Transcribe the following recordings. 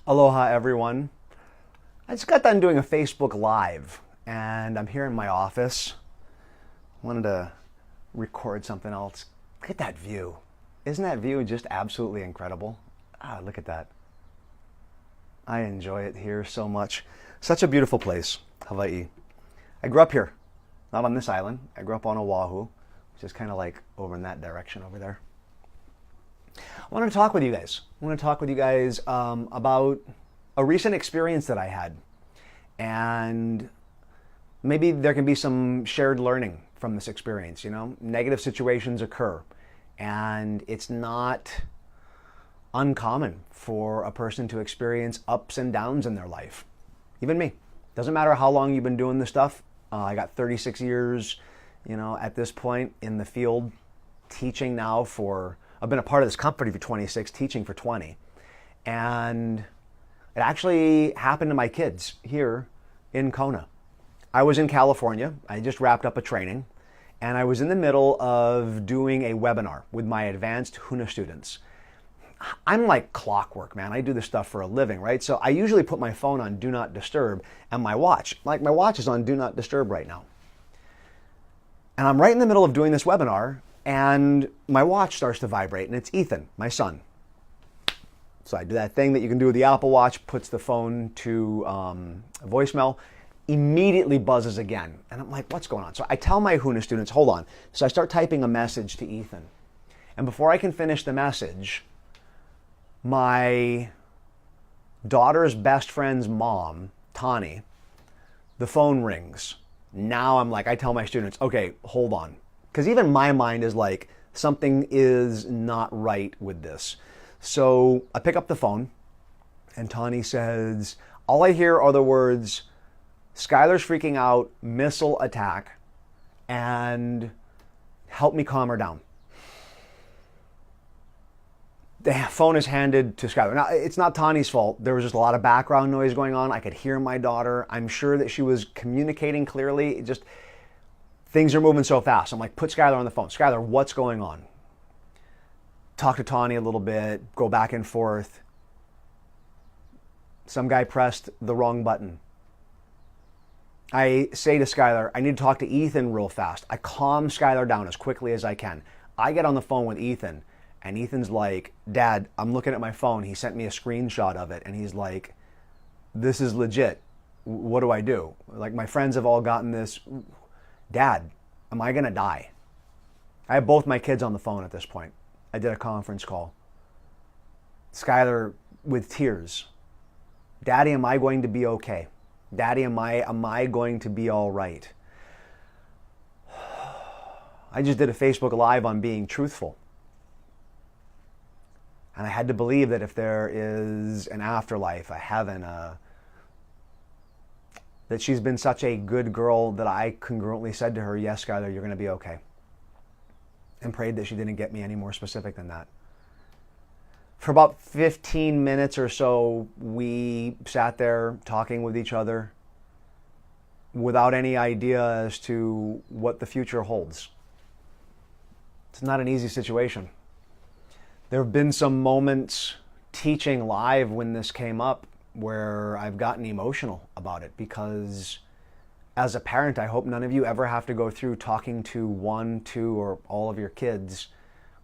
Aloha everyone. I just got done doing a Facebook Live and I'm here in my office. Wanted to record something else. Look at that view. Isn't that view just absolutely incredible? Ah, look at that. I enjoy it here so much. Such a beautiful place, Hawaii. I grew up here, not on this island. I grew up on Oahu, which is kind of like over in that direction over there. I want to talk with you guys. About a recent experience that I had. And maybe there can be some shared learning from this experience. You know, negative situations occur. And it's not uncommon for a person to experience ups and downs in their life. Even me. Doesn't matter how long you've been doing this stuff. I got 36 years, at this point in the field, teaching now I've been a part of this company for 26, teaching for 20. And it actually happened to my kids here in Kona. I was in California. I just wrapped up a training. And I was in the middle of doing a webinar with my advanced Huna students. I'm like clockwork, man. I do this stuff for a living, right? So I usually put my phone on Do Not Disturb and my watch is on Do Not Disturb right now. And I'm right in the middle of doing this webinar and my watch starts to vibrate and it's Ethan, my son. So I do that thing that you can do with the Apple Watch, puts the phone to voicemail, immediately buzzes again. And I'm like, what's going on? So I tell my Huna students, hold on. So I start typing a message to Ethan. And before I can finish the message, my daughter's best friend's mom, Tani, the phone rings. Now I tell my students, okay, hold on. Because even my mind is like, something is not right with this. So I pick up the phone and Tani says, all I hear are the words, Skylar's freaking out, missile attack, and help me calm her down. The phone is handed to Skylar. Now, it's not Tani's fault. There was just a lot of background noise going on. I could hear my daughter. I'm sure that she was communicating clearly. Things are moving so fast. I'm like, put Skylar on the phone. Skylar, what's going on? Talk to Tani a little bit, go back and forth. Some guy pressed the wrong button. I say to Skylar, I need to talk to Ethan real fast. I calm Skylar down as quickly as I can. I get on the phone with Ethan, and Ethan's like, Dad, I'm looking at my phone. He sent me a screenshot of it, and he's like, this is legit. What do I do? Like, my friends have all gotten this. Dad, am I going to die? I have both my kids on the phone at this point. I did a conference call. Skylar with tears. Daddy, am I going to be okay? Daddy, am I going to be all right? I just did a Facebook Live on being truthful. And I had to believe that if there is an afterlife, a heaven, that she's been such a good girl that I congruently said to her, yes, Skylar, you're going to be okay. And prayed that she didn't get me any more specific than that. For about 15 minutes or so, we sat there talking with each other without any idea as to what the future holds. It's not an easy situation. There have been some moments teaching live when this came up where I've gotten emotional about it because as a parent, I hope none of you ever have to go through talking to one, two, or all of your kids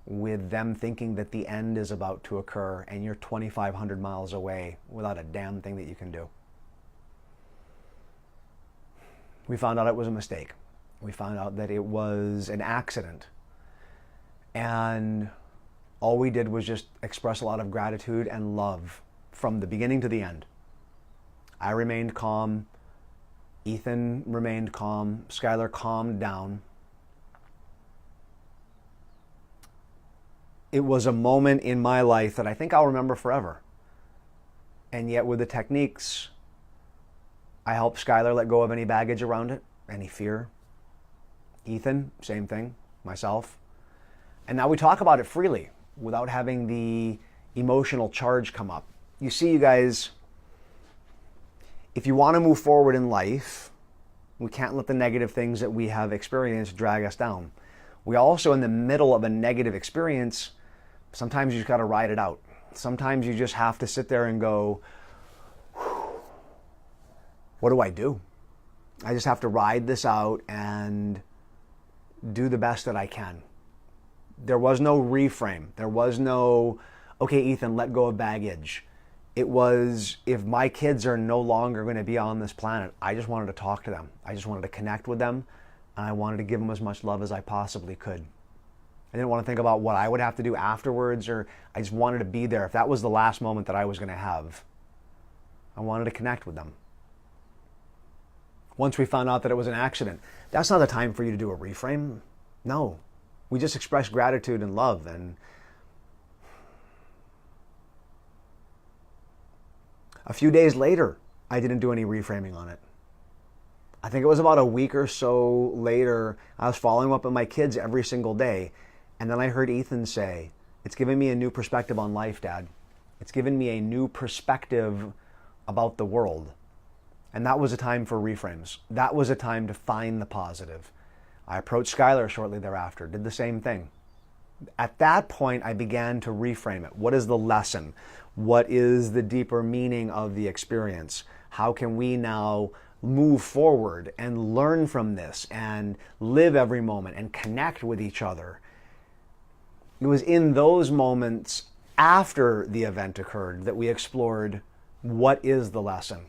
with them thinking that the end is about to occur and you're 2,500 miles away without a damn thing that you can do. We found out it was a mistake. We found out that it was an accident. And all we did was just express a lot of gratitude and love from the beginning to the end. I remained calm. Ethan remained calm. Skylar calmed down. It was a moment in my life that I think I'll remember forever. And yet with the techniques, I helped Skylar let go of any baggage around it, any fear. Ethan, same thing, myself. And now we talk about it freely without having the emotional charge come up. You see, you guys, if you want to move forward in life, we can't let the negative things that we have experienced drag us down. We also, in the middle of a negative experience, sometimes you just got to ride it out. Sometimes you just have to sit there and go, what do I do? I just have to ride this out and do the best that I can. There was no reframe. There was no, okay, Ethan, let go of baggage. It was, if my kids are no longer going to be on this planet, I just wanted to talk to them. I just wanted to connect with them, and I wanted to give them as much love as I possibly could. I didn't want to think about what I would have to do afterwards, or I just wanted to be there. If that was the last moment that I was going to have, I wanted to connect with them. Once we found out that it was an accident, that's not the time for you to do a reframe. No. We just express gratitude and love. And a few days later, I didn't do any reframing on it. I think it was about a week or so later, I was following up with my kids every single day. And then I heard Ethan say, it's given me a new perspective on life, Dad. It's given me a new perspective about the world. And that was a time for reframes. That was a time to find the positive. I approached Skylar shortly thereafter, did the same thing. At that point, I began to reframe it. What is the lesson? What is the deeper meaning of the experience? How can we now move forward and learn from this and live every moment and connect with each other? It was in those moments after the event occurred that we explored what is the lesson.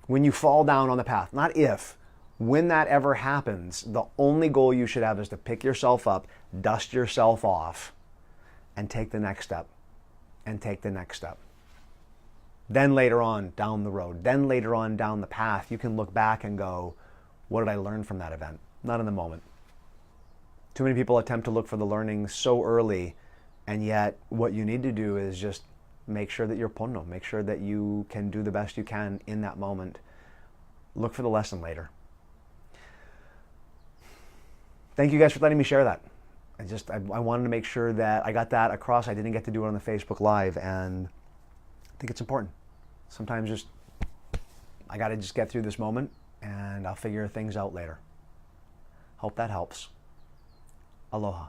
When you fall down on the path, not if, when that ever happens, the only goal you should have is to pick yourself up, dust yourself off, and take the next step, and take the next step. Then later on down the road, then later on down the path, you can look back and go, what did I learn from that event? Not in the moment. Too many people attempt to look for the learning so early, and yet what you need to do is just make sure that you're pono, make sure that you can do the best you can in that moment. Look for the lesson later. Thank you guys for letting me share that. I wanted to make sure that I got that across. I didn't get to do it on the Facebook Live, and I think it's important. Sometimes I got to just get through this moment, and I'll figure things out later. Hope that helps. Aloha.